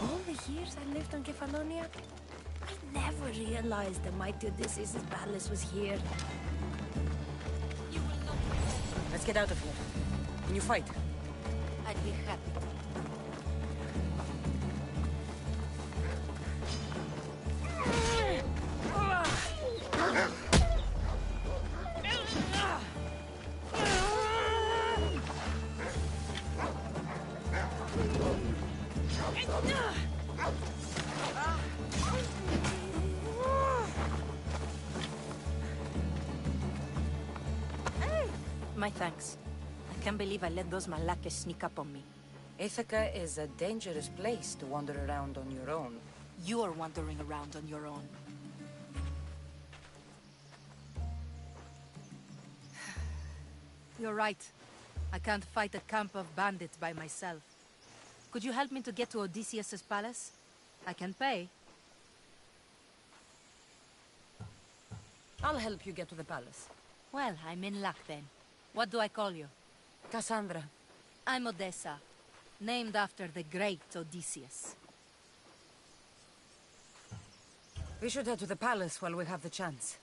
All the years I lived on Kefalonia, I never realized the mighty Odysseus' palace was here. Let's get out of here. Can you fight? I'd be happy. My thanks. I can't believe I let those Malakas sneak up on me. Ithaca is a dangerous place to wander around on your own. You're wandering around on your own. You're right. I can't fight a camp of bandits by myself. Could you help me to get to Odysseus' palace? I can pay. I'll help you get to the palace. Well, I'm in luck then. What do I call you? Cassandra. I'm Odessa, named after the great Odysseus. We should head to the palace while we have the chance.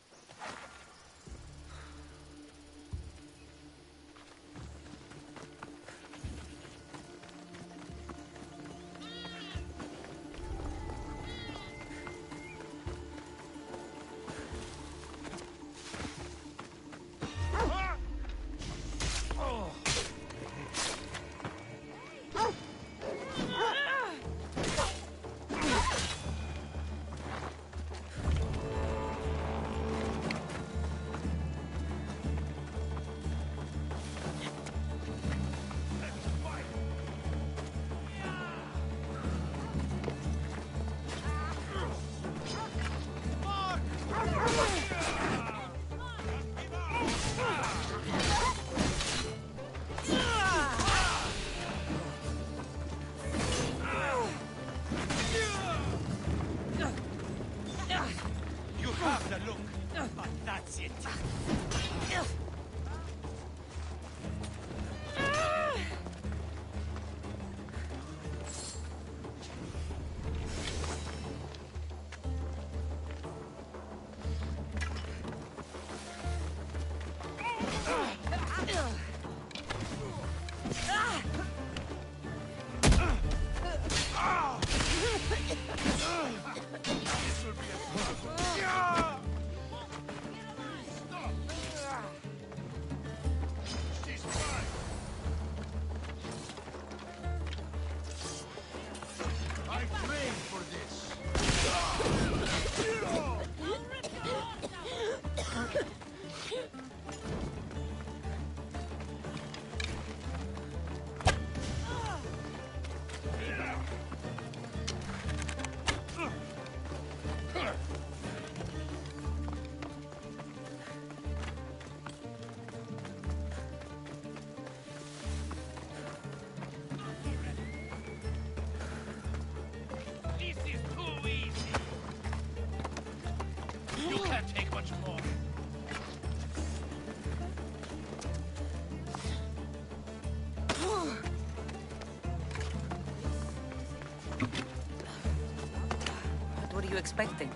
you expecting?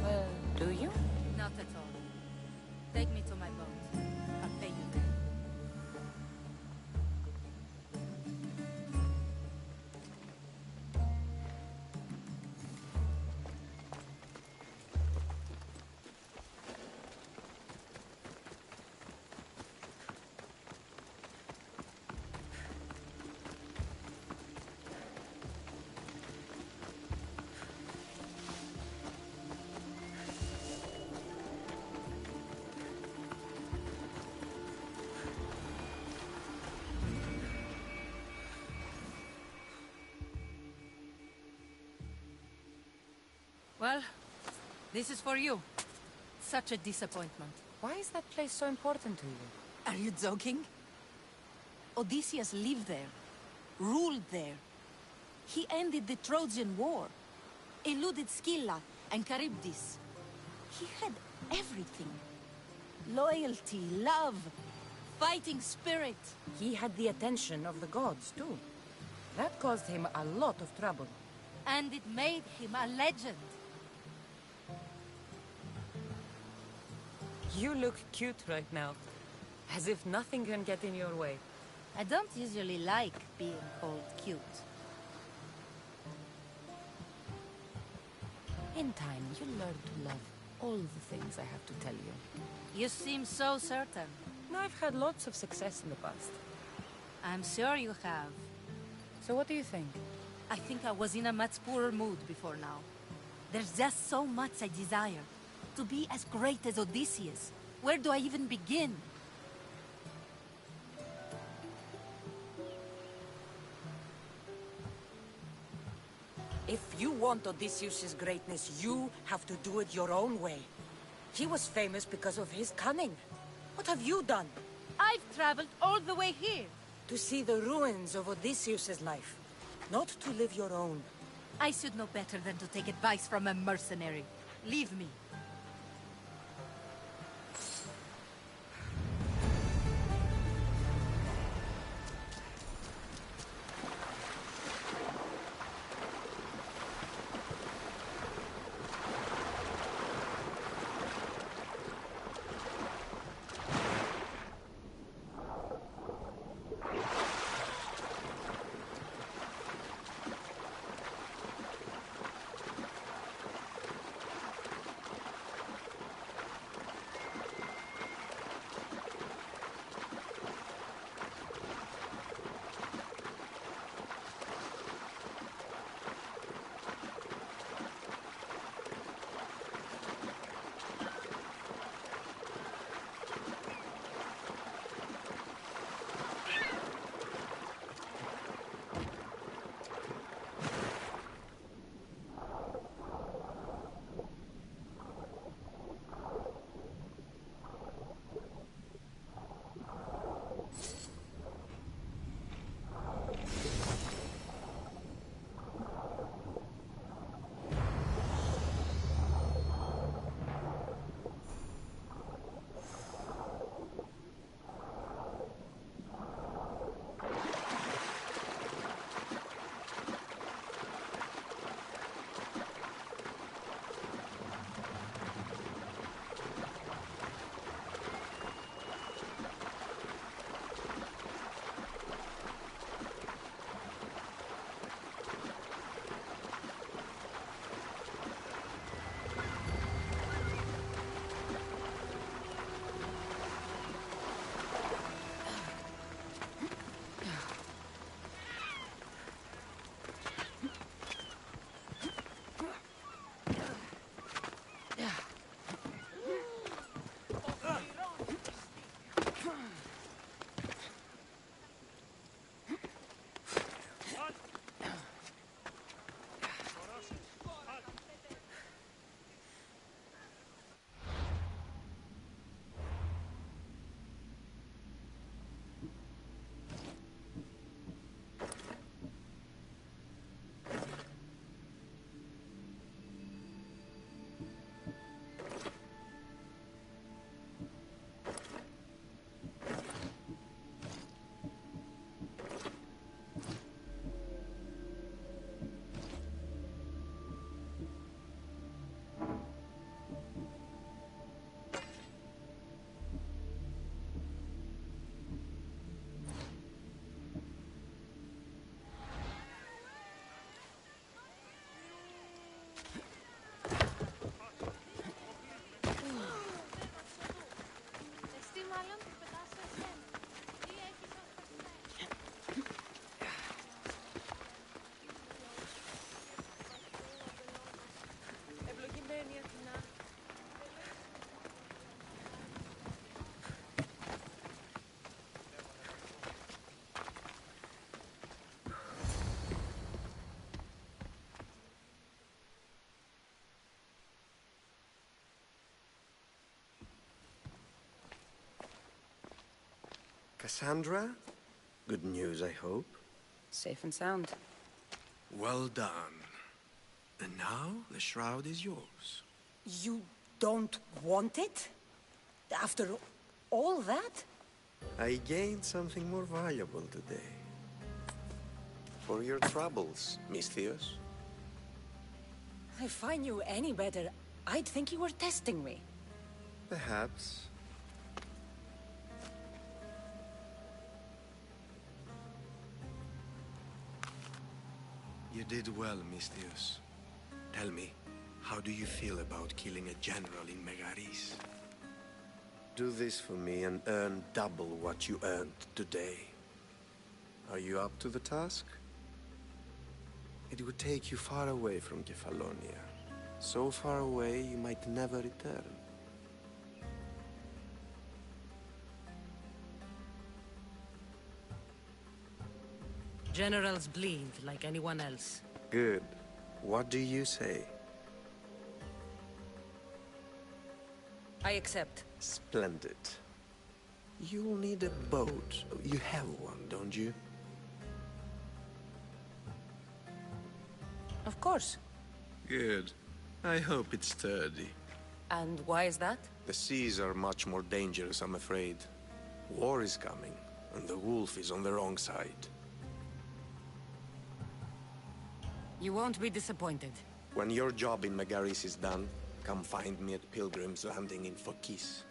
Well, do you? Not at all. Take me to my boat. I'll pay you there. Well, this is for you. Such a disappointment. Why is that place so important to you? Are you joking? Odysseus lived there, ruled there. He ended the Trojan War, eluded Scylla and Charybdis. He had everything. Loyalty, love, fighting spirit. He had the attention of the gods, too. That caused him a lot of trouble. And it made him a legend. You look cute right now. As if nothing can get in your way. I don't usually like being called cute. In time, you'll learn to love all the things I have to tell you. You seem so certain. I've had lots of success in the past. I'm sure you have. So what do you think? I think I was in a much poorer mood before now. There's just so much I desire. To be as great as Odysseus. Where do I even begin? If you want Odysseus' greatness, you have to do it your own way. He was famous because of his cunning. What have you done? I've traveled all the way here. To see the ruins of Odysseus' life. Not to live your own. I should know better than to take advice from a mercenary. Leave me. Cassandra? Good news, I hope. Safe and sound. Well done. And now, the shroud is yours. You don't want it? After all that? I gained something more valuable today. For your troubles, Miss Theos. If I knew any better, I'd think you were testing me. Perhaps. You did well, Miss Theos. Tell me, how do you feel about killing a general in Megaris? Do this for me and earn double what you earned today. Are you up to the task? It would take you far away from Kefalonia. So far away you might never return. Generals bleed like anyone else. Good. What do you say? I accept. Splendid. You'll need a boat. You have one, don't you? Of course. Good. I hope it's sturdy. And why is that? The seas are much more dangerous, I'm afraid. War is coming, and the wolf is on the wrong side. You won't be disappointed. When your job in Megaris is done, come find me at Pilgrim's Landing in Phokis.